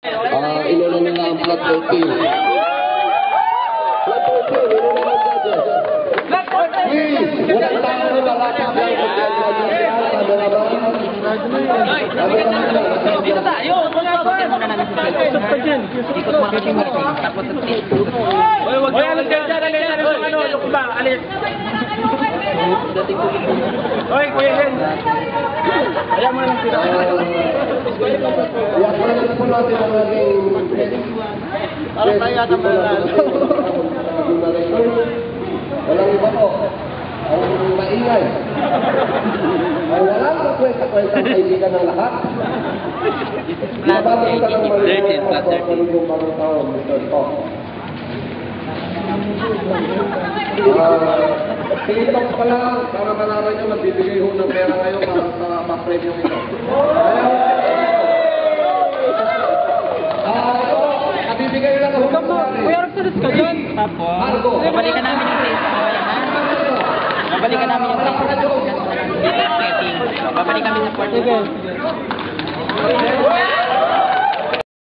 Inuna na ang flat 14. Flat 14, inuna na judges. Please, walang tayo na lalapit lang. Dito tayo! Ikutin muna namin si Sir. Ikot muna kami meeting. Tapos sa stage. Hoy, alis kayo dyan, yung iba, alis. Hoy, kuya Len. Ayaw mo na lang sila. Iyak po natin ang ating Parang tayo yata mananalo. walang iba po. Ang maingay. Ang walang kwenta-kwenta ang kaibigan ng lahat. Mababang ka ng malulungan at pagpapalugong bagong taon, Mr. Pop. Tingin pa lang, para malaman nyo, magbibigay ho ng pera ngayon para sa pa-premium ito. Nabibigay lang ho. Kuya, nagsalit ka dyan. Tapos, babalikan namin yung place. Babalikan namin yung place. Babalik kami sa port.